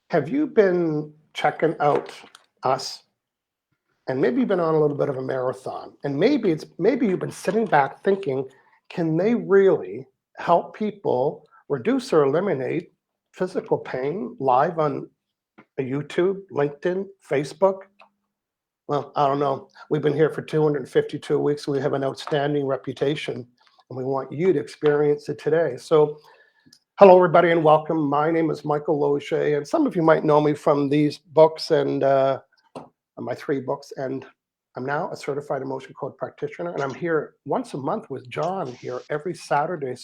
Have you been checking out us? And maybe you've been on a little bit of a marathon. And maybe you've been sitting back thinking, can they really help people reduce or eliminate physical pain live on a YouTube, LinkedIn, Facebook? Well, I don't know. We've been here for 252 weeks. We have an outstanding reputation, and we want you to experience it today. So hello, everybody, and welcome. My name is Michael Loge, and some of you might know me from these books and my 3 books. And I'm now a certified emotion code practitioner, and I'm here once a month with John here every Saturday.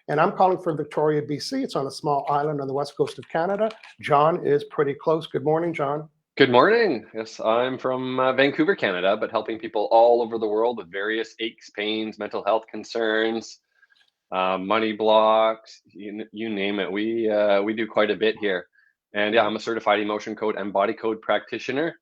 And I'm calling from Victoria, BC. It's on a small island on the west coast of Canada. John is pretty close. Good morning, John. Good morning. Yes, I'm from Vancouver, Canada, but helping people all over the world with various aches, pains, mental health concerns, money blocks, you name it. We do quite a bit here. And yeah, I'm a certified emotion code and body code practitioner.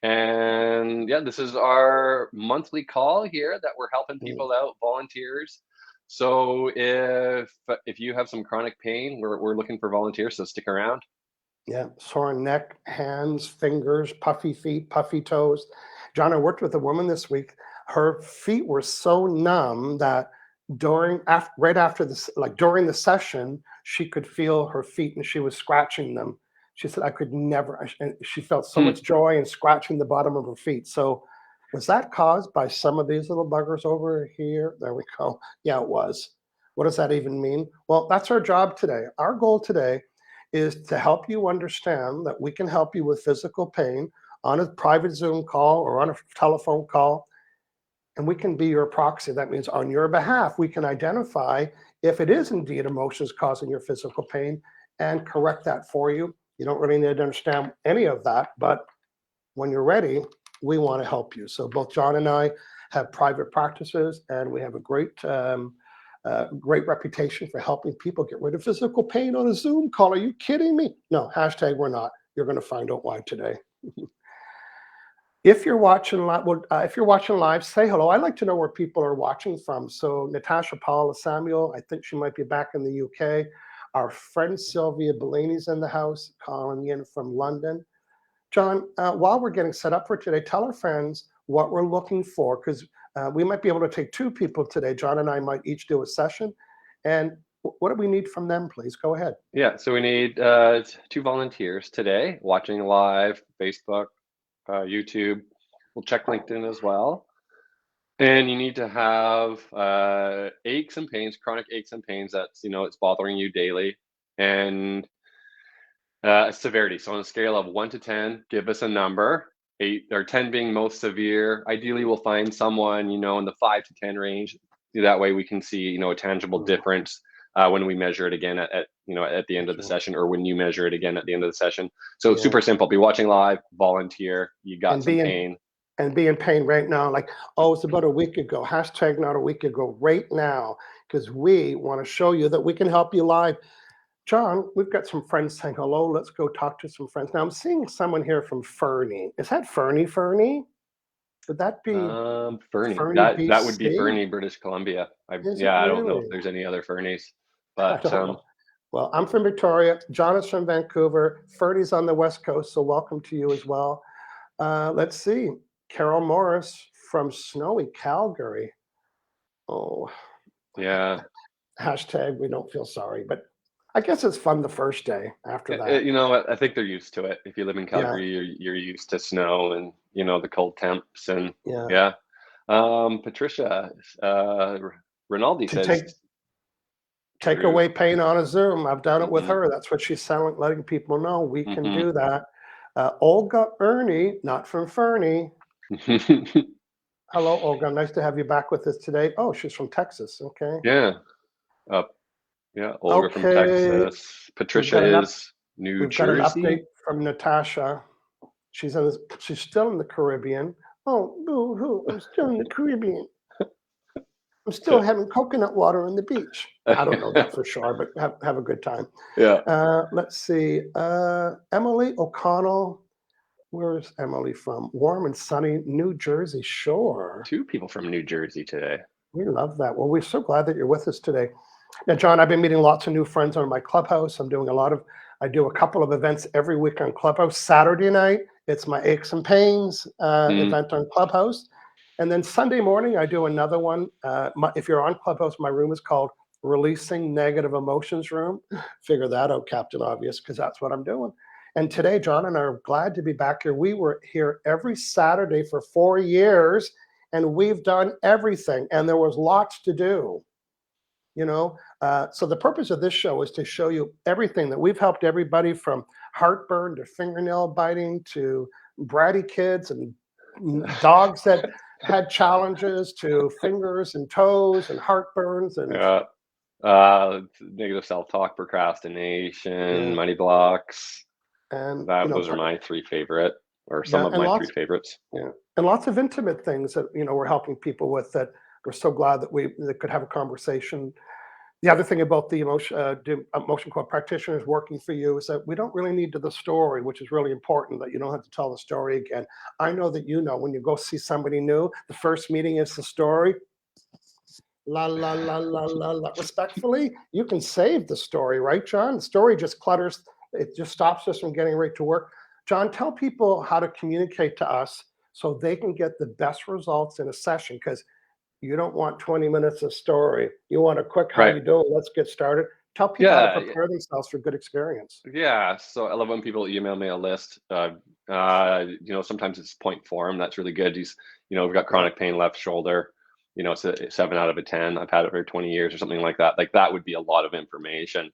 And yeah, this is our monthly call here that we're helping people out, volunteers. So if you have some chronic pain, we're looking for volunteers, so stick around. Yeah, sore neck, hands, fingers, puffy feet, puffy toes. John, I worked with a woman this week. Her feet were so numb that right after this, like during the session, she could feel her feet and she was scratching them. She said, I could never, and she felt so much joy in scratching the bottom of her feet. So was that caused by some of these little buggers over here? There we go. Yeah, it was. What does that even mean? Well, that's our job today. Our goal today is to help you understand that we can help you with physical pain on a private Zoom call or on a telephone call, and we can be your proxy. That means on your behalf, we can identify if it is indeed emotions causing your physical pain and correct that for you. You don't really need to understand any of that, but when you're ready, we want to help you. So both John and I have private practices, and we have a great reputation for helping people get rid of physical pain on a Zoom call. Are you kidding me? No, hashtag we're not. You're going to find out why today. If you're watching live, say hello. I like to know where people are watching from. So Natasha Paula Samuel, I think she might be back in the UK. Our friend Sylvia Bellini's in the house, calling in from London. John, while we're getting set up for today, tell our friends what we're looking for, because we might be able to take 2 people today. John and I might each do a session. And what do we need from them, please? Go ahead. Yeah, so we need 2 volunteers today watching live, Facebook, YouTube. We'll check LinkedIn as well. And you need to have aches and pains, chronic aches and pains that's, it's bothering you daily. And severity. So on a scale of 1 to 10, give us a number. 8 or 10 being most severe. Ideally, we'll find someone, in the 5 to 10 range. That way we can see, a tangible difference when we measure it again at the end of the session, or when you measure it again at the end of the session. So it's super simple. Be watching live, volunteer. You got some pain. And be in pain right now. Like, oh, it's about a week ago. Hashtag not a week ago. Right now, because we want to show you that we can help you live. John, we've got some friends saying hello. Let's go talk to some friends. Now I'm seeing someone here from Fernie. Is that Fernie? Could that be Fernie? Fernie, That would be BC? Fernie, British Columbia. I don't know if there's any other Fernies, but well, I'm from Victoria. John is from Vancouver. Fernie's on the West Coast, so welcome to you as well. Let's see. Carol Morris from snowy Calgary. Oh, yeah. Hashtag we don't feel sorry, but I guess it's fun the first day. After that, you know what? I think they're used to it. If you live in Calgary, you're used to snow and the cold temps and Patricia Rinaldi says take away pain on a Zoom. I've done it with her. That's what she's selling, letting people know we can do that. Olga Ernie, not from Fernie. Hello, Olga. Nice to have you back with us today. Oh, she's from Texas. Okay. Yeah. Olga from Texas. Patricia is New Jersey. We've got an update from Natasha. She's still in the Caribbean. Oh, boo-hoo. I'm still in the Caribbean. I'm still having coconut water on the beach. I don't know that for sure, but have a good time. Yeah. Let's see. Emily O'Connell. Where is Emily from? Warm and sunny New Jersey Shore. 2 people from New Jersey today. We love that. Well, we're so glad that you're with us today. Now, John, I've been meeting lots of new friends on my clubhouse. I'm doing a lot of I do a couple of events every week on Clubhouse. Saturday night, it's my Aches and Pains event on Clubhouse. And then Sunday morning, I do another one. If you're on Clubhouse, my room is called Releasing Negative Emotions Room. Figure that out, Captain Obvious, because that's what I'm doing. And today, John and I are glad to be back here. We were here every Saturday for 4 years, and we've done everything, and there was lots to do. You know, so the purpose of this show is to show you everything that we've helped everybody from heartburn to fingernail biting to bratty kids and dogs that had challenges to fingers and toes and heartburns and negative self-talk, procrastination, yeah. money blocks. And those are my three favorite, or some of my three favorites. Yeah, and lots of intimate things that we're helping people with, that we're so glad that we could have a conversation. The other thing about the emotion code practitioners working for you is that we don't really need the story, which is really important, that you don't have to tell the story again. I know that when you go see somebody new, the first meeting is the story. La la la la la la. Respectfully, you can save the story, right, John? The story just clutters. It just stops us from getting right to work. John, tell people how to communicate to us so they can get the best results in a session, because you don't want 20 minutes of story. You want a quick, how you doing? Let's get started. Tell people how to prepare themselves for good experience. Yeah, so I love when people email me a list. Sometimes it's point form. That's really good. We've got chronic pain, left shoulder. It's a 7 out of 10. I've had it for 20 years or something like that. Like, that would be a lot of information.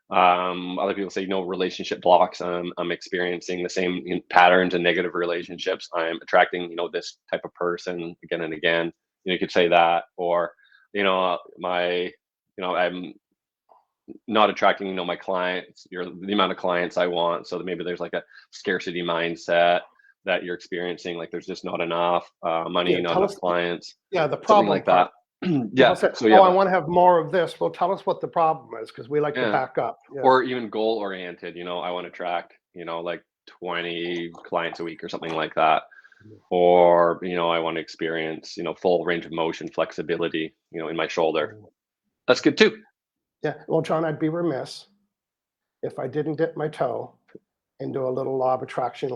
Other people say, relationship blocks. I'm experiencing the same patterns and negative relationships. I'm attracting, this type of person again and again. You could say that, or, I'm not attracting, my clients, the amount of clients I want. So maybe there's like a scarcity mindset that you're experiencing. Like, there's just not enough money, not enough clients. Yeah, the problem like that. Yeah. Say, I want to have more of this. Well, tell us what the problem is, because we like to back up. Yeah. Or even goal oriented. I want to attract, like 20 clients a week or something like that. Or, I want to experience, full range of motion, flexibility, in my shoulder. That's good too. Yeah. Well, John, I'd be remiss if I didn't dip my toe into a little law of attraction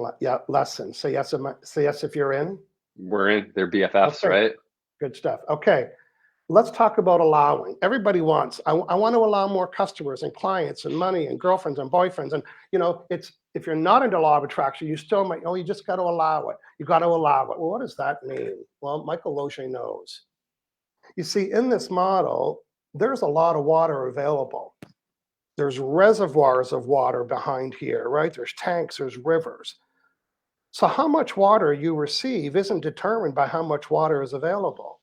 lesson. Say yes if you're in. We're in. They're BFFs, right? Good stuff. Okay. Let's talk about allowing. Everybody wants, I want to allow more customers and clients and money and girlfriends and boyfriends. And, if you're not into law of attraction, you still might, you just got to allow it. You got to allow it. Well, what does that mean? Well, Michael Loge knows. You see, in this model, there's a lot of water available. There's reservoirs of water behind here, right? There's tanks, there's rivers. So how much water you receive isn't determined by how much water is available.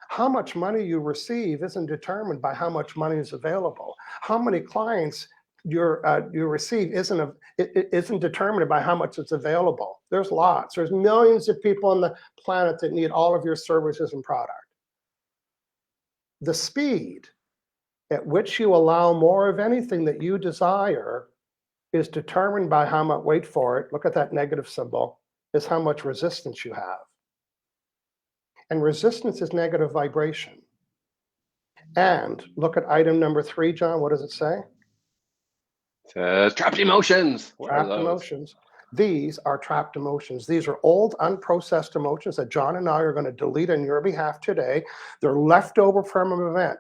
How much money you receive isn't determined by how much money is available. How many clients you receive isn't determined by how much it's available. There's lots. There's millions of people on the planet that need all of your services and product. The speed at which you allow more of anything that you desire is determined by how much, wait for it, look at that negative symbol, is how much resistance you have. And resistance is negative vibration. And look at item number 3, John. What does it say? It says trapped emotions. Trapped emotions. These are trapped emotions. These are old, unprocessed emotions that John and I are going to delete on your behalf today. They're left over from an event.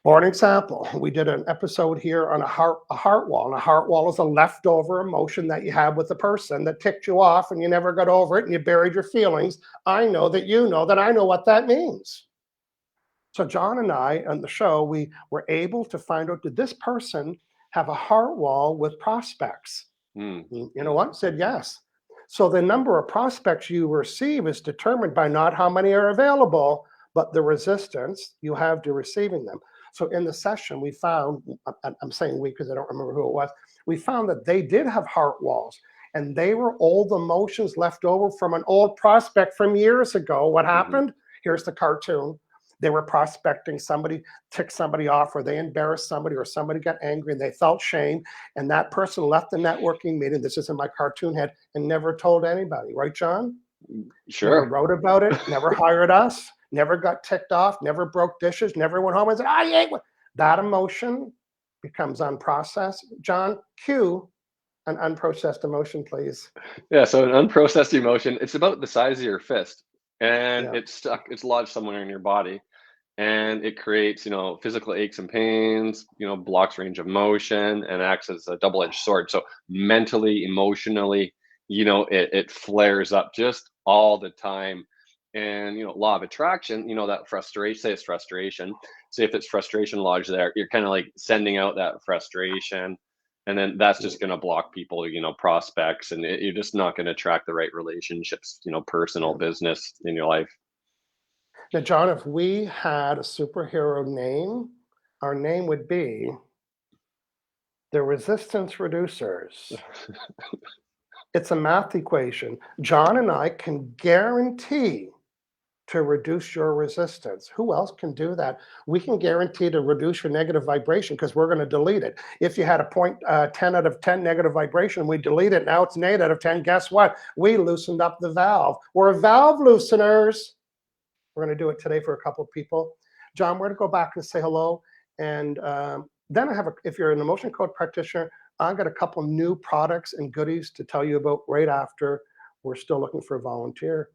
For an example, we did an episode here on a heart wall. And a heart wall is a leftover emotion that you have with a person that ticked you off and you never got over it and you buried your feelings. I know that you know that I know what that means. So John and I on the show, we were able to find out, did this person have a heart wall with prospects? You know what? Said yes. So the number of prospects you receive is determined by not how many are available, but the resistance you have to receiving them. So in the session, we found, I'm saying we because I don't remember who it was, we found that they did have heart walls, and they were old emotions left over from an old prospect from years ago. What happened? Here's the cartoon. They were prospecting, somebody ticked somebody off, or they embarrassed somebody, or somebody got angry and they felt shame, and that person left the networking meeting, this is in my cartoon head, and never told anybody. Right, John? Sure. Never wrote about it, never hired us, never got ticked off, never broke dishes, never went home and said, I ate what? That emotion becomes unprocessed. John, cue an unprocessed emotion, please. Yeah, so an unprocessed emotion, it's about the size of your fist, and Yeah. it's lodged somewhere in your body, and it creates, physical aches and pains, blocks range of motion and acts as a double-edged sword. So mentally, emotionally, it flares up just all the time. And, law of attraction, that frustration, say it's frustration, say if it's frustration lodged there, you're kind of like sending out that frustration. And then that's just going to block people, prospects, and you're just not going to attract the right relationships, personal, Yeah. business in your life. Now, John, if we had a superhero name, our name would be the resistance reducers. It's a math equation. John and I can guarantee to reduce your resistance. Who else can do that? We can guarantee to reduce your negative vibration because we're going to delete it. If you had a 10 out of 10 negative vibration, we delete it. Now it's an 8 out of 10. Guess what? We loosened up the valve. We're valve looseners. We're going to do it today for a couple of people. John, we're going to go back and say hello. And then I have, if you're an emotion code practitioner, I've got a couple new products and goodies to tell you about right after. We're still looking for a volunteer.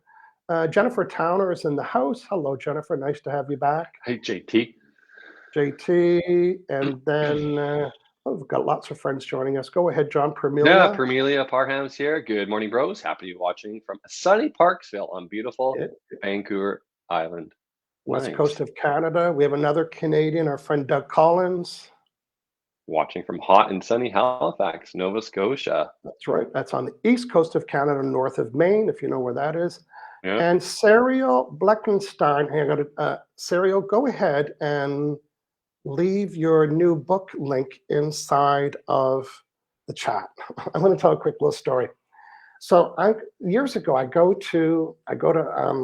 Jennifer Towner is in the house. Hello, Jennifer. Nice to have you back. Hey, JT. JT, and then we've got lots of friends joining us. Go ahead, John. Yeah, Permelia. Permelia Parham's here. Good morning, bros. Happy to be watching from sunny Parksville on beautiful Vancouver Island. West Nice. Coast of Canada. We have another Canadian, our friend Doug Collins. Watching from hot and sunny Halifax, Nova Scotia. That's right. That's on the east coast of Canada, north of Maine, if you know where that is. Yeah. And Serial Bleckenstein. Hey, I got to, Serial, go ahead and leave your new book link inside of the chat. I'm going to tell a quick little story. So years ago, I go to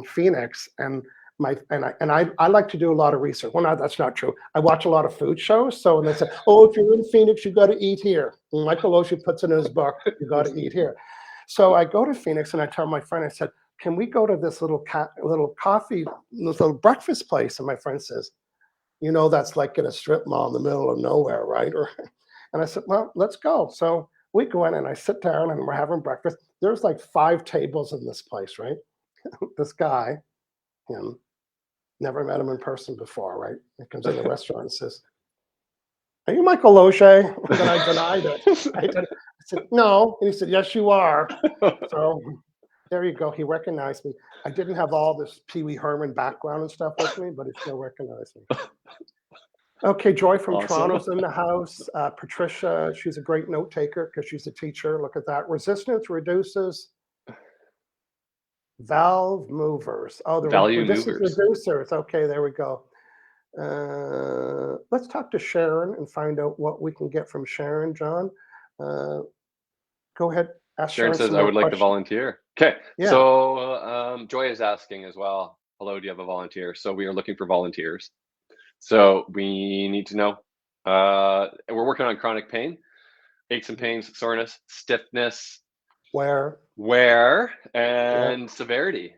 Phoenix, and I like to do a lot of research. Well, no, that's not true. I watch a lot of food shows. So, and they said, oh, if you're in Phoenix, you got to eat here. And Michael Oshie puts it in his book, you got to eat here. So I go to Phoenix, and I tell my friend, I said, can we go to this little breakfast place? And my friend says, that's like in a strip mall in the middle of nowhere, right? And I said, well, let's go. So we go in and I sit down and we're having breakfast. There's like 5 tables in this place, right? This guy, him, never met him in person before, right? He comes in the restaurant and says, are you Michael Oshie? And I denied it. I said, no. And he said, yes, you are. So there you go. He recognized me. I didn't have all this Pee Wee Herman background and stuff with me, but he still recognized me. Okay, Joy from Awesome. Toronto's in the house. Patricia, she's a great note taker because she's a teacher. Look at that. Resistance reduces valve movers. Oh, the Value resistance movers. reducers. Okay, there we go. Let's talk to Sharon and find out what we can get from Sharon, John. Go ahead. Ask Sharon says, I would like to volunteer. Okay. Yeah. So Joy is asking as well, hello, do you have a volunteer? So we are looking for volunteers. So we need to know. We're working on chronic pain, aches and pains, soreness, stiffness, wear, and severity.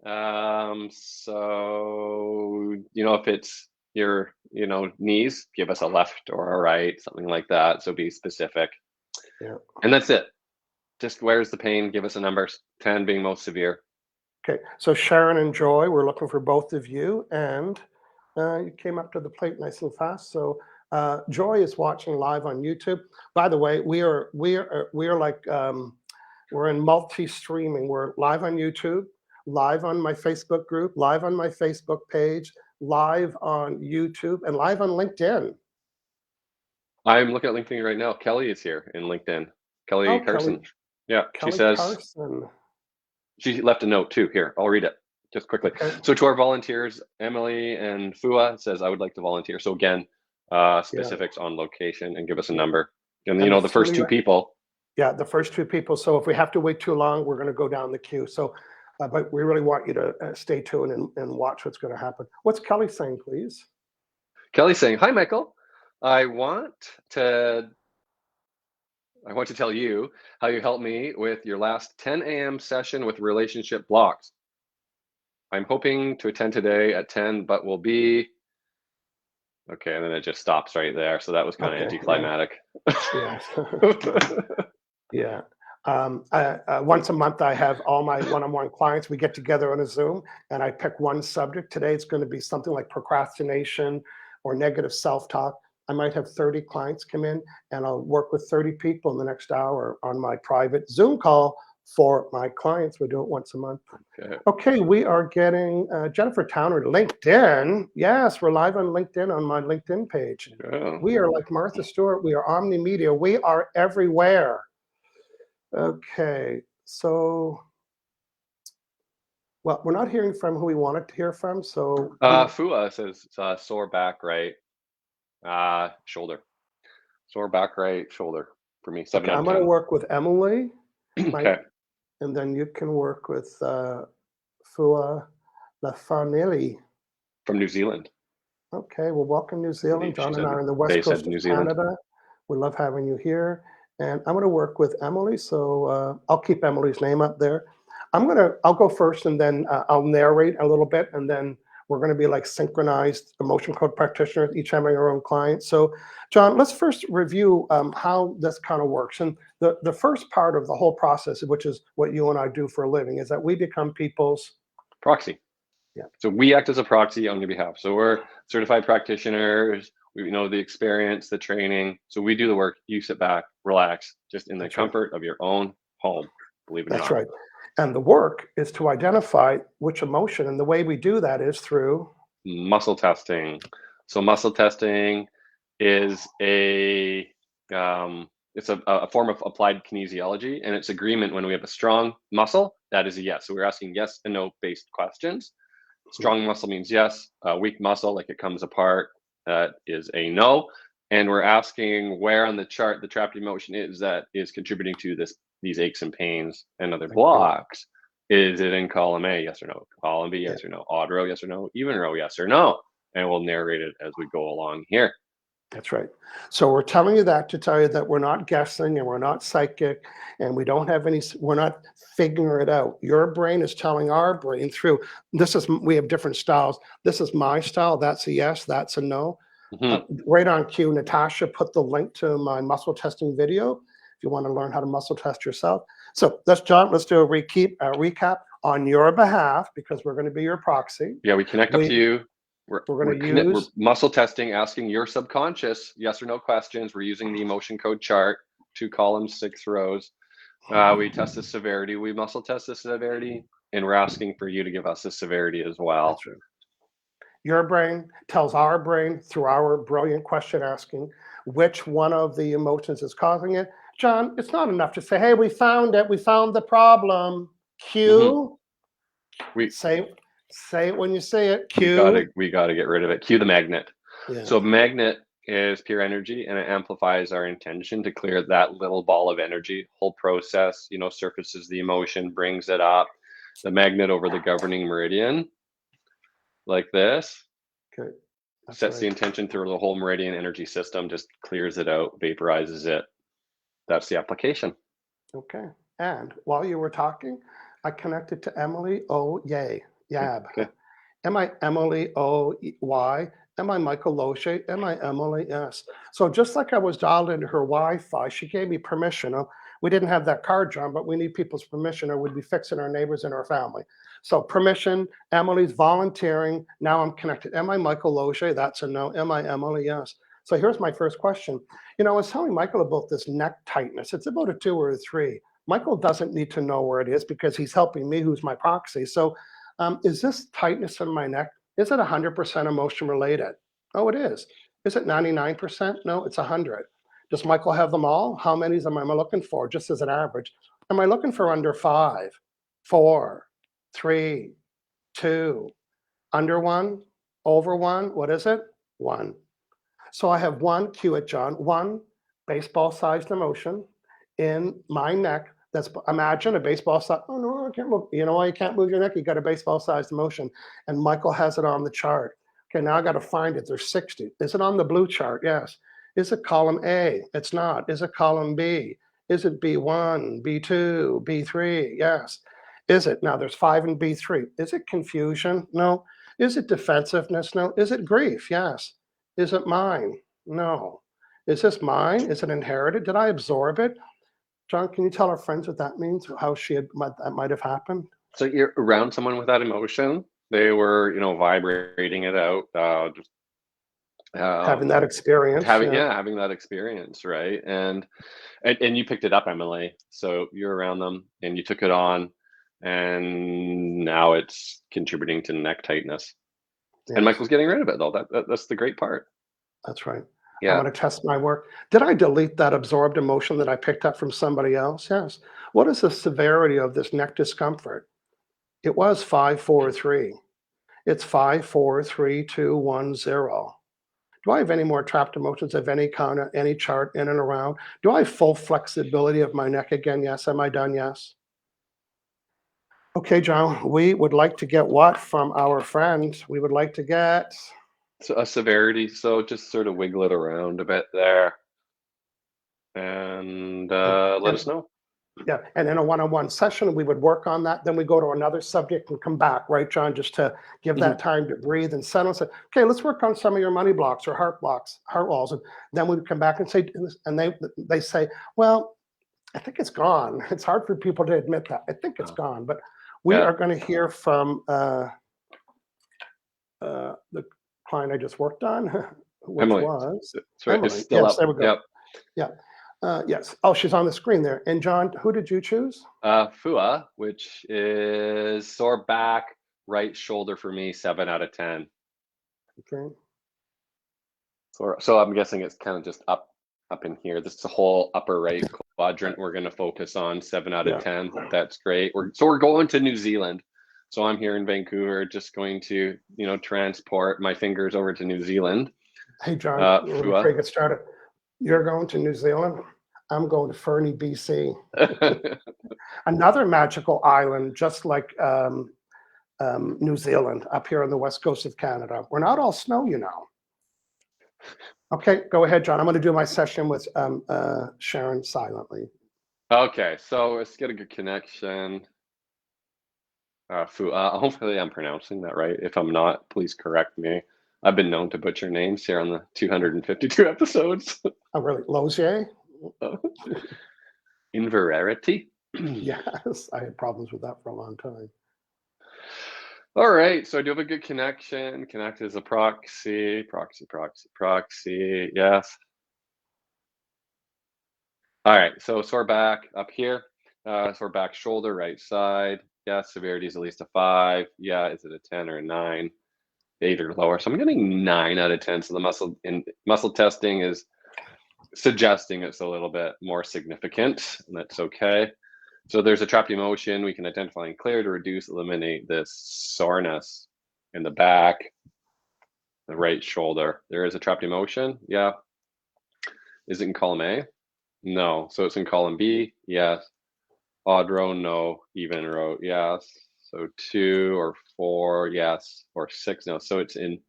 So, if it's your, knees, give us a left or a right, something like that. So be specific. Yeah. And that's it. Just where's the pain? Give us a number, 10 being most severe. Okay. So Sharon and Joy, we're looking for both of you. And you came up to the plate nice and fast. So Joy is watching live on YouTube. By the way, we are like, we're in multi-streaming. We're live on YouTube, live on my Facebook group, live on my Facebook page, live on YouTube, and live on LinkedIn. I'm looking at LinkedIn right now. Kelly is here in LinkedIn. Kelly Carson. Yeah, Kelly she says, Carson. She left a note too. Here, I'll read it just quickly. Okay. So to our volunteers, Emily and Fua says, I would like to volunteer. So again, specifics on location and give us a number. And the first 2 people. Yeah, the first 2 people. So if we have to wait too long, we're going to go down the queue. So, but we really want you to stay tuned and watch what's going to happen. What's Kelly saying, please? Kelly's saying, hi, Michael. I want to tell you how you helped me with your last 10 a.m. session with relationship blocks. I'm hoping to attend today at 10, but will be Okay, and then it just stops right there. So that was kind of Okay, yeah, anticlimactic. yeah, yeah. Once a month, I have all my one-on-one clients. We get together on a Zoom, and I pick one subject. Today, it's going to be something like procrastination or negative self-talk. I might have 30 clients come in, and I'll work with 30 people in the next hour on my private Zoom call for my clients. We do it once a month. Okay. Okay, we are getting Jennifer Towner, LinkedIn. Yes, we're live on LinkedIn on my LinkedIn page. Oh. We are like Martha Stewart. We are omnimedia. We are everywhere. Okay, so, well, we're not hearing from who we wanted to hear from, so Fua says sore back right shoulder. Sore back right shoulder for me. 7 okay, out I'm of going to 10. work with Emily, my, Okay. and then you can work with Fua Lafanelli. From New Zealand. Okay, well, welcome New I Zealand. believe she John and I said are in the west they said coast of New Zealand. Canada. We love having you here. And I'm going to work with Emily, so I'll keep Emily's name up there. I'll go first, and then I'll narrate a little bit, and then we're going to be like synchronized emotion code practitioners, each having our own client. So, John, let's first review how this kind of works. And the first part of the whole process, which is what you and I do for a living, is that we become people's Proxy. Yeah. So we act as a proxy on your behalf. So we're certified practitioners. We know the experience, the training. So we do the work. You sit back, relax, just in the That's right. comfort of your own home. Believe it or That's not. right. And the work is to identify which emotion. And the way we do that is through Muscle testing. So muscle testing is it's a form of applied kinesiology, and it's agreement when we have a strong muscle. That is a yes. So we're asking yes and no based questions. Strong muscle means yes. Weak muscle, like it comes apart, that is a no. And we're asking where on the chart the trapped emotion is that is contributing to these aches and pains and other Thank you. blocks. Is it in column A, yes or no? Column B, yes or no? Odd row, yes or no? Even row, yes or no? And we'll narrate it as we go along here. That's right. So we're telling you that to tell you that we're not guessing and we're not psychic and we're not figuring it out. Your brain is telling our brain through, we have different styles. This is my style. That's a yes, that's a no. Right on cue, Natasha put the link to my muscle testing video if you want to learn how to muscle test yourself. So let's do a recap on your behalf because we're going to be your proxy. Yeah, we connect up to you. We're muscle testing, asking your subconscious yes or no questions. We're using the emotion code chart, 2 columns, 6 rows. We test the severity. We muscle test the severity, and we're asking for you to give us the severity as well. That's right. Your brain tells our brain through our brilliant question asking which one of the emotions is causing it. John, it's not enough to say, hey, we found it. We found the problem. Cue. Say it when you say it. Cue. We gotta get rid of it. Cue the magnet. Yeah. So magnet is pure energy, and it amplifies our intention to clear that little ball of energy. Whole process, surfaces the emotion, brings it up. The magnet over the governing meridian, like this. Okay. Sets the intention through the whole meridian energy system, just clears it out, vaporizes it. That's the application. Okay. And while you were talking, I connected to Emily O. Yab. Okay. Am I Emily O. Y? Am I Michael Loche? Am I Emily S? So just like I was dialed into her Wi-Fi, she gave me permission. We didn't have that card, John, but we need people's permission or we'd be fixing our neighbors and our family. So permission, Emily's volunteering. Now I'm connected. Am I Michael Loche? That's a no. Am I Emily? Yes. So here's my first question. I was telling Michael about this neck tightness. It's about a 2 or a 3. Michael doesn't need to know where it is because he's helping me, who's my proxy. So is this tightness in my neck, is it 100% emotion related? Oh, it is. Is it 99%? No, it's 100. Does Michael have them all? How many am I looking for, just as an average? Am I looking for under 5, 4, 3, 2, under 1, over 1? What is it? 1. So I have 1, cue it, John, 1 baseball-sized emotion in my neck. Imagine a baseball size. Oh no, I can't move. You know why you can't move your neck? You got a baseball-sized emotion, and Michael has it on the chart. Okay, now I got to find it. There's 60. Is it on the blue chart? Yes. Is it column A? It's not. Is it column B? Is it B1, B2, B3? Yes. Is it? Now there's 5 in B3. Is it confusion? No. Is it defensiveness? No. Is it grief? Yes. Is it mine? No. Is this mine? Is it inherited? Did I absorb it? John, can you tell our friends what that means? How that might have happened? So you're around someone with that emotion. They were, vibrating it out, just Having that experience, having yeah. yeah, having that experience, right? And you picked it up, Emily. So you're around them, and you took it on, and now it's contributing to neck tightness. And Yes, Michael's getting rid of it, though. That's the great part. that's right. I'm Yeah. going to test my work. Did I delete that absorbed emotion that I picked up from somebody else? Yes. What is the severity of this neck discomfort? It was 543. It's 543210. Do I have any more trapped emotions of any kind, any chart in and around? Do I have full flexibility of my neck again? Yes. Am I done? Yes. Okay, John, we would like to get what from our friend? We would like to get, So a severity. So just sort of wiggle it around a bit there, and let and us know. yeah, and in a one-on-one session, we would work on that. Then we go to another subject and come back, right, John, just to give Mhm. that time to breathe and settle and say, okay, let's work on some of your money blocks or heart blocks, heart walls. And then we would come back and say, and they say, well, I think it's gone. It's hard for people to admit that. I think it's gone. But we Yeah, are going to hear from the client I just worked on, which Emily. was That's right. It's Emily. still Yes, up. there we go. Yep. Yeah. Yes. Oh, she's on the screen there. And John, who did you choose? FUA, which is sore back, right shoulder for me, 7 out of 10. Okay. So I'm guessing it's kind of just up in here. This is the whole upper right quadrant we're going to focus on. 7 out of Yeah. 10. That's great. We're going to New Zealand. So I'm here in Vancouver, just going to transport my fingers over to New Zealand. Hey, John, before FUA. you get started, you're going to New Zealand. I'm going to Fernie, BC. Another magical island, just like New Zealand, up here on the west coast of Canada. We're not all snow, you know. Okay, go ahead, John. I'm going to do my session with Sharon silently. Okay, so let's get a good connection. Hopefully I'm pronouncing that right. If I'm not, please correct me. I've been known to butcher names here on the 252 episodes. Oh, really? Lozier? Inverarity. Yes, I had problems with that for a long time. All right, so I do have a good connection. Connect as a proxy. Yes. All right, so sore back up here. Sore back shoulder, right side. Yes, severity is at least a 5. Yeah, is it a 10 or a 9? 8 or lower. So I'm getting 9 out of 10. So the muscle testing is suggesting it's a little bit more significant, and that's okay. So there's a trapped emotion we can identify and clear to reduce, eliminate this soreness in the back, the right shoulder. There is a trapped emotion. Yeah. Is it in column A? No. So it's in column B. Yes. Odd row, no. Even row, yes. So 2 or 4, yes. Or 6, no. So it's in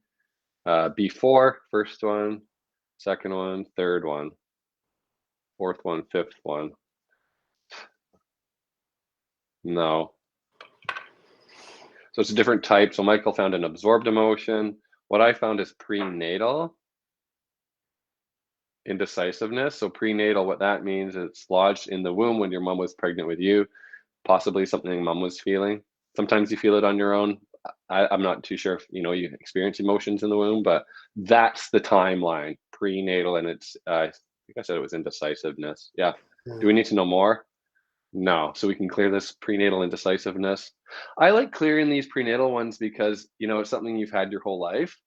B4, first one, second one, third one, fourth one, fifth one. No. So it's a different type. So Michael found an absorbed emotion. What I found is prenatal indecisiveness. So prenatal, what that means, it's lodged in the womb when your mom was pregnant with you, possibly something mom was feeling. Sometimes you feel it on your own. I'm not too sure if you experience emotions in the womb, but that's the timeline, prenatal, and it's I think I said it was indecisiveness. Yeah. Yeah. Do we need to know more? No. So we can clear this prenatal indecisiveness. I like clearing these prenatal ones because it's something you've had your whole life,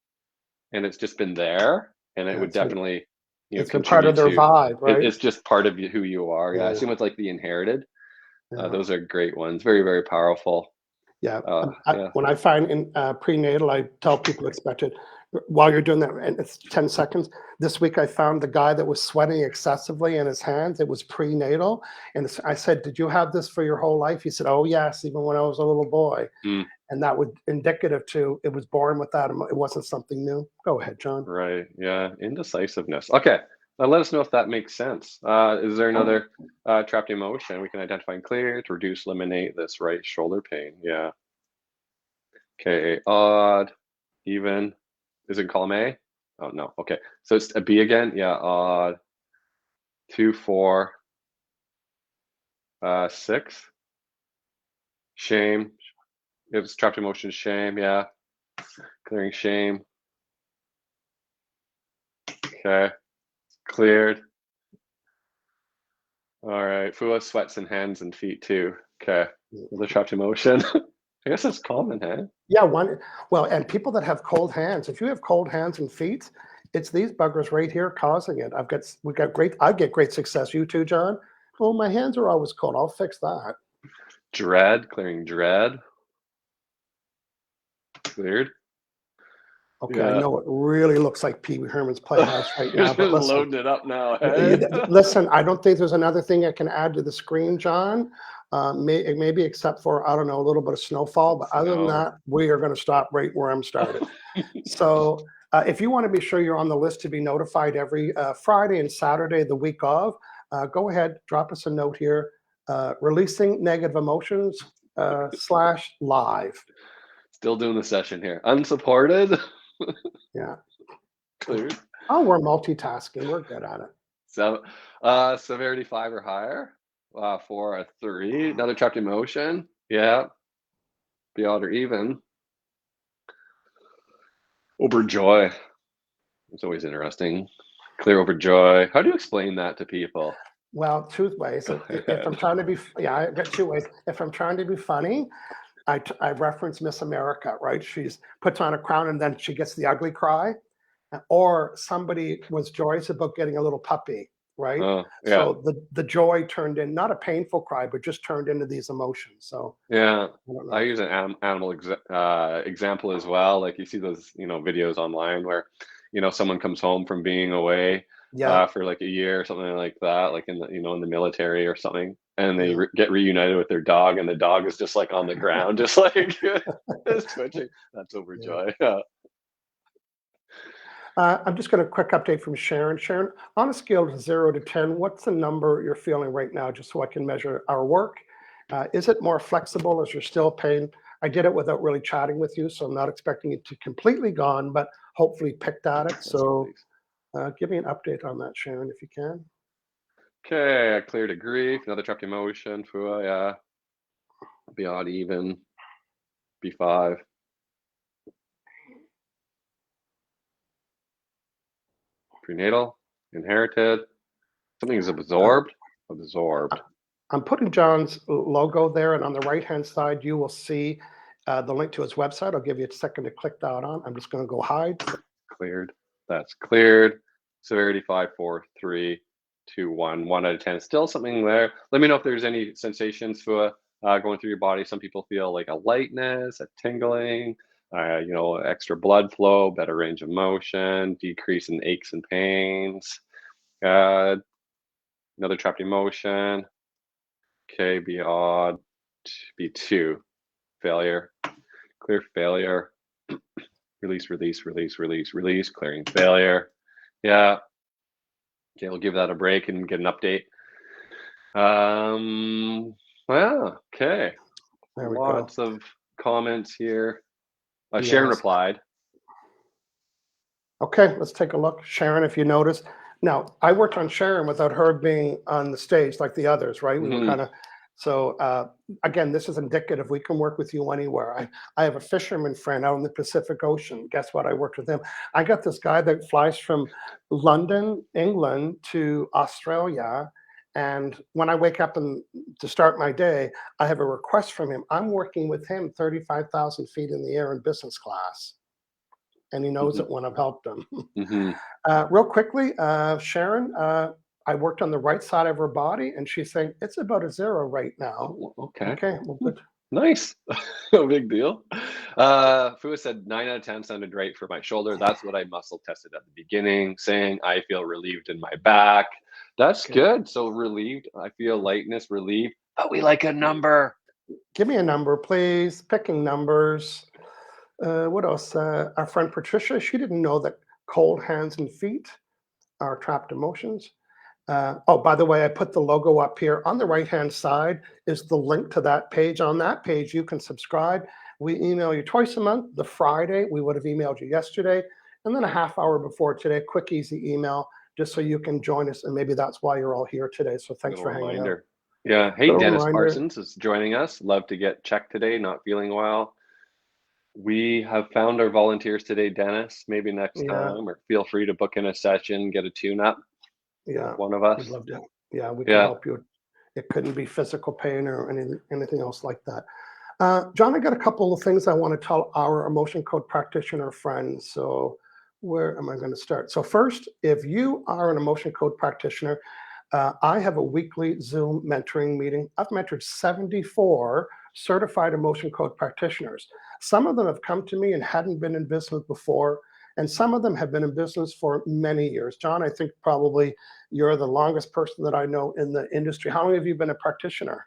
and it's just been there, and it Yeah, would definitely it's been part of contribute their to vibe, right? it's just part of who you are. Yeah. Yeah, Same with like the inherited. yeah. Those are great ones. Very, very powerful. Yeah. Yeah. When I find in prenatal, I tell people expect it while you're doing that, and it's 10 seconds. This week, I found the guy that was sweating excessively in his hands. It was prenatal. And I said, did you have this for your whole life? He said, oh, yes, even when I was a little boy. Mm, And that was indicative to it was born with that. It wasn't something new. Go ahead, John. right. Yeah. Indecisiveness. Okay. Now let us know if that makes sense. Is there another trapped emotion we can identify and clear to reduce, eliminate this right shoulder pain? Yeah. Okay. Odd, even. Is it column A? Oh no. Okay. So it's a B again. Yeah. Odd. 2, 4, 6. Shame. If it's trapped emotion, shame. Yeah. Clearing shame. Okay. Cleared. All right. Fua sweats in hands and feet too. Okay. The trapped emotion. I guess it's common, hey? Yeah, well, and people that have cold hands, if you have cold hands and feet, it's these buggers right here causing it. I get great success. You too, John? Well, my hands are always cold. I'll fix that. Dread. Clearing dread. Cleared. Okay, I know it really looks like Pee Wee Herman's Playhouse right now, Just but listen. loading it up now. Hey? Listen, I don't think there's another thing I can add to the screen, John. Maybe except for, I don't know, a little bit of snowfall. But other than that, we are going to stop right where I'm started. So if you want to be sure you're on the list to be notified every Friday and Saturday the week of, go ahead, drop us a note here. Releasing negative emotions / live. Still doing the session here. Unsupported. Yeah. Cleared. Oh, we're multitasking. We're good at it. So, severity 5 or higher. For a 3. Another trapped emotion. Yeah. Be odd or even. Overjoy. It's always interesting. Clear overjoy. How do you explain that to people? Well, two ways. If I'm trying to be, yeah, I've got 2 ways. If I'm trying to be funny, I reference Miss America, right? She's puts on a crown and then she gets the ugly cry. Or somebody was joyous about getting a little puppy, right? Oh, yeah. So the joy turned in, not a painful cry, but just turned into these emotions. So Yeah. I don't know. I use an animal example as well. Like you see those, videos online where, someone comes home from being away Yeah, for like a year or something like that, like in the, in the military or something, and they yeah. get reunited with their dog, and the dog is just like on the ground, just like just twitching. That's overjoy. Yeah. I'm just going to quick update from Sharon. Sharon, on a scale of 0 to 10, what's the number you're feeling right now, just so I can measure our work? Is it more flexible? Is there still pain? I did it without really chatting with you, so I'm not expecting it to completely gone, but hopefully picked at it. So give me an update on that, Sharon, if you can. Okay, I cleared a grief, another trapped emotion. Fua, yeah. Be odd even. B5. Prenatal, inherited. Something is absorbed. Absorbed. I'm putting John's logo there, and on the right-hand side, you will see the link to his website. I'll give you a second to click that on. I'm just going to go hide. Cleared. That's cleared. Severity 5, 4, 3, 2, 1. 1 out of 10. Still something there. Let me know if there's any sensations for going through your body. Some people feel like a lightness, a tingling, extra blood flow, better range of motion, decrease in aches and pains. Another trapped emotion. Okay, be odd. B2. Failure. Clear failure. Release, release, release, release, release. Clearing failure. Yeah. Okay, we'll give that a break and get an update. Well, okay. There we Lots go. of comments here. Sharon Yes. replied. Okay, let's take a look. Sharon, if you notice. Now, I worked on Sharon without her being on the stage like the others, right? We were kind of, so again, this is indicative. We can work with you anywhere. I have a fisherman friend out in the Pacific Ocean. Guess what? I worked with him. I got this guy that flies from London, England to Australia. And when I wake up to start my day, I have a request from him. I'm working with him 35,000 feet in the air in business class. And he knows it when I've helped him. Real quickly, Sharon, I worked on the right side of her body, and she's saying it's about a 0 right now. Okay. Okay, well, good. Nice. No big deal. Fua said 9 out of 10 sounded right for my shoulder. That's what I muscle tested at the beginning, saying I feel relieved in my back. That's good. So relieved. I feel lightness, relieved. But we like a number. Give me a number, please. Picking numbers. What else? Our friend Patricia, she didn't know that cold hands and feet are trapped emotions. Oh, by the way, I put the logo up here. On the right-hand side is the link to that page. On that page, you can subscribe. We email you twice a month. The Friday, we would have emailed you yesterday. And then a half hour before today, quick, easy email, just so you can join us. And maybe that's why you're all here today. So thanks Little for hanging out. reminder. Yeah. Hey, Little Dennis reminder. Parsons is joining us. Love to get checked today. Not feeling well. We have found our volunteers today, Dennis. Maybe next Yeah, time, or feel free to book in a session, get a tune-up yeah. with one of We'd us. love to. Yeah, we can Yeah. help you. It couldn't be physical pain or anything else like that. John, I got a couple of things I want to tell our emotion code practitioner friends. So where am I going to start? So first, if you are an emotion code practitioner, I have a weekly Zoom mentoring meeting. I've mentored 74 certified emotion code practitioners. Some of them have come to me and hadn't been in business before, and some of them have been in business for many years. John, I think probably you're the longest person that I know in the industry. How long have you been a practitioner?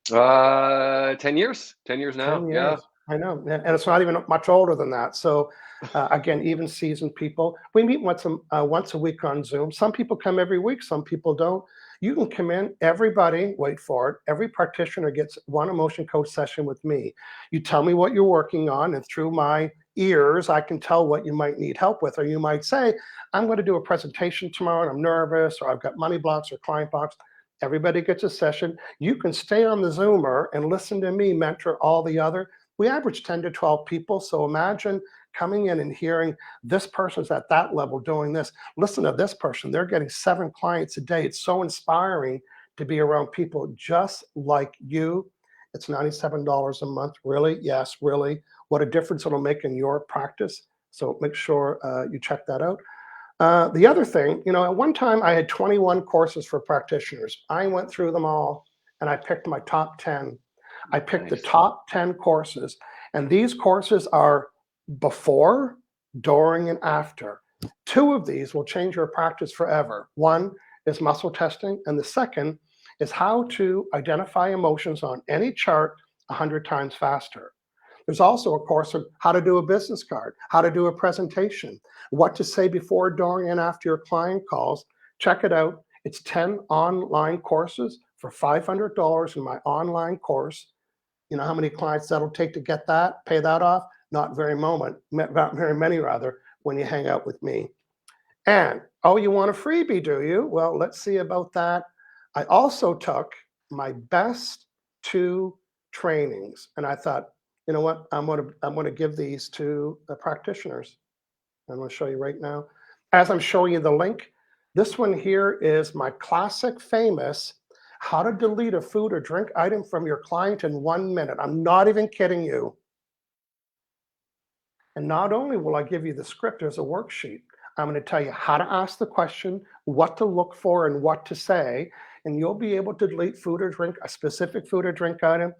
10 years. 10 years now. 10 Yeah. years. I know. And it's not even much older than that. So again, even seasoned people. We meet once a week on Zoom. Some people come every week, some people don't. You can come in, everybody, wait for it, every practitioner gets one emotion code session with me. You tell me what you're working on, and through my ears, I can tell what you might need help with. Or you might say, I'm going to do a presentation tomorrow and I'm nervous, or I've got money blocks or client blocks. Everybody gets a session. You can stay on the Zoomer and listen to me mentor all the other. We average 10 to 12 people. So imagine coming in and hearing this person's at that level doing this. Listen to this person. They're getting 7 clients a day. It's so inspiring to be around people just like you. It's $97 a month. Really? Yes, really. What a difference it'll make in your practice. So make sure you check that out. The other thing, at one time I had 21 courses for practitioners. I went through them all and I picked my top 10. I picked the Nice. top 10 courses, and these courses are before, during, and after. 2 of these will change your practice forever. One is muscle testing, and the second is how to identify emotions on any chart 100 times faster. There's also a course of how to do a business card, how to do a presentation, what to say before, during, and after your client calls. Check it out. It's 10 online courses for $500 in my online course. You know how many clients that'll take to get that, pay that off? Not very many rather, when you hang out with me. And, oh, you want a freebie, do you? Well, let's see about that. I also took my best 2 trainings, and I thought, you know what, I'm gonna give these to the practitioners. I'm gonna show you right now. As I'm showing you the link, this one here is my classic famous how to delete a food or drink item from your client in 1 minute. I'm not even kidding you. And not only will I give you the script, there's a worksheet. I'm going to tell you how to ask the question, what to look for, and what to say. And you'll be able to delete food or drink, a specific food or drink item.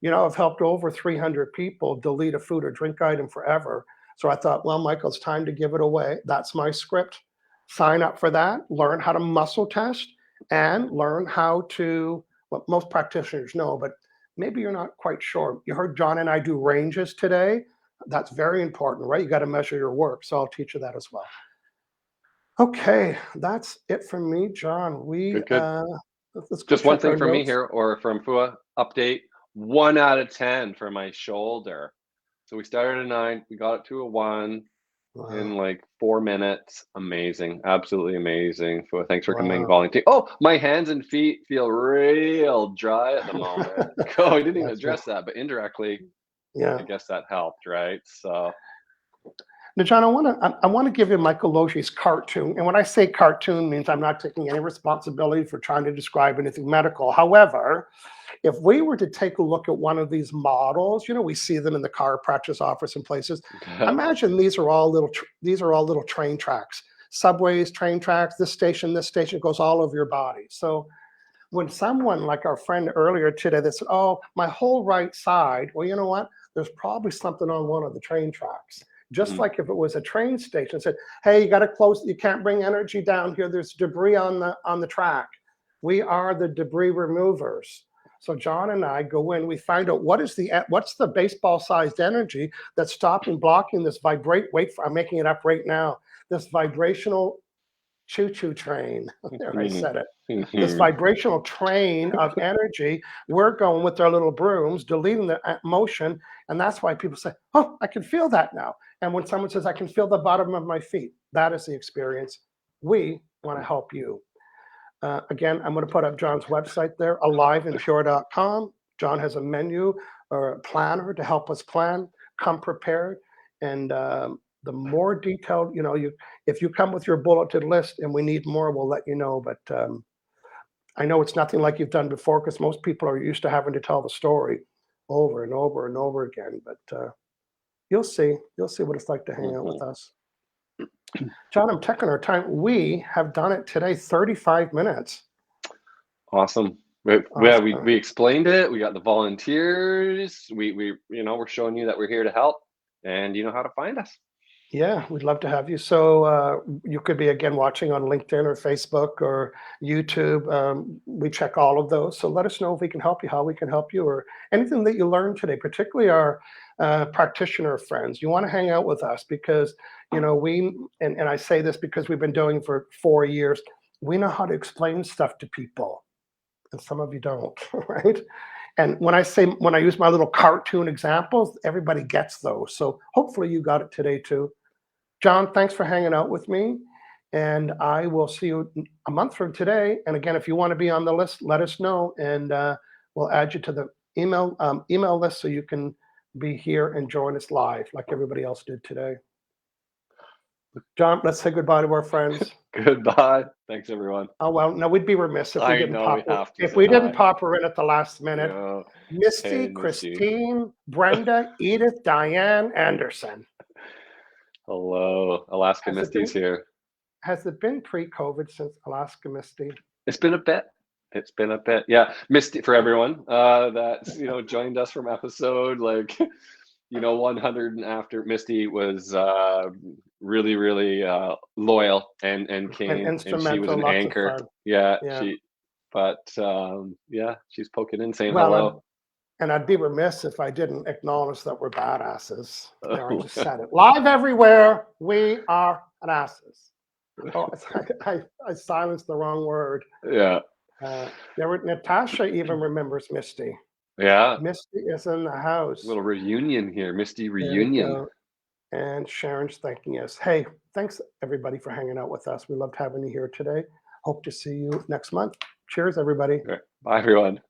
I've helped over 300 people delete a food or drink item forever. So I thought, well, Michael, it's time to give it away. That's my script. Sign up for that, learn how to muscle test, and learn how to, what most practitioners know, but maybe you're not quite sure. You heard John and I do ranges today. That's very important, right? You got to measure your work. So I'll teach you that as well. Okay, that's it from me, John. Good. Let's go Just one check thing our from me notes. here, or from Fua, update, 1 out of 10 for my shoulder. So we started at 9, we got it to a 1 in Wow, like 4 minutes. Amazing. Absolutely amazing. Fua, thanks for coming wow. volunteer. Oh, my hands and feet feel real dry at the moment. Oh, I didn't even Gotcha. address that, but indirectly, Yeah. I guess that helped, right? So Now, John, I want to give you Michael Logie's cartoon. And when I say cartoon means I'm not taking any responsibility for trying to describe anything medical. However, if we were to take a look at one of these models, we see them in the chiropractor's office and places. Imagine these are all little train tracks, subways, train tracks. This station goes all over your body. So when someone like our friend earlier today that said, "Oh, my whole right side," well, you know what? There's probably something on one of the train tracks. Just mhm. like if it was a train station, said, "Hey, you got to close. You can't bring energy down here. There's debris on the track." We are the debris removers. So John and I go in. We find out what's the baseball-sized energy that's stopping, blocking this vibrate. Wait for, I'm making it up right now. This vibrational choo-choo train. There, I said it. This Mhm. vibrational train of energy. We're going with our little brooms, deleting the motion. And that's why people say, oh, I can feel that now. And when someone says, I can feel the bottom of my feet, that is the experience. We want to help you. Again, I'm going to put up John's website there, aliveandpure.com. John has a menu or a planner to help us plan. Come prepared. And the more detailed, if you come with your bulleted list and we need more, we'll let you know. But I know it's nothing like you've done before because most people are used to having to tell the story over and over and over again. But you'll see what it's like to hang out with us. John, I'm checking our time. We have done it today, 35 minutes. Awesome. Yeah, Awesome. we explained it. We got the volunteers. We're showing you that we're here to help, and you know how to find us. Yeah, we'd love to have you. So you could be again watching on LinkedIn or Facebook or YouTube. We check all of those. So let us know if we can help you, how we can help you, or anything that you learned today, particularly our practitioner friends. You want to hang out with us because, and I say this because we've been doing it for 4 years. We know how to explain stuff to people, and some of you don't, right? And when I use my little cartoon examples, everybody gets those. So hopefully you got it today too. John, thanks for hanging out with me. And I will see you a month from today. And again, if you want to be on the list, let us know. And we'll add you to the email list so you can be here and join us live like everybody else did today. John, let's say goodbye to our friends. Goodbye. Thanks, everyone. Oh, well, no, we'd be remiss if we I didn't know we pop her. have to If say we didn't hi. pop her in at the last minute. Yeah. Misty, Hey, Misty. Christine, Brenda, Edith, Diane, Anderson. Hello. Alaska Misty's here. Has it been pre-COVID since Alaska Misty? It's been a bit. It's been a bit. Yeah. Misty, for everyone that's, joined us from episode 100 and after. Misty was really, really loyal and came, And and she was instrumental, an lots of anchor. fun. Yeah. Yeah. She's poking in, saying Well, hello. I'd be remiss if I didn't acknowledge that we're badasses. There, I just said it. Live everywhere, we are badasses. Oh, I silenced the wrong word. Yeah. Natasha even remembers Misty. Yeah. Misty is in the house. Little reunion here, Misty There we reunion. go. And Sharon's thanking us. Hey, thanks everybody for hanging out with us. We loved having you here today. Hope to see you next month. Cheers, everybody. Bye, everyone.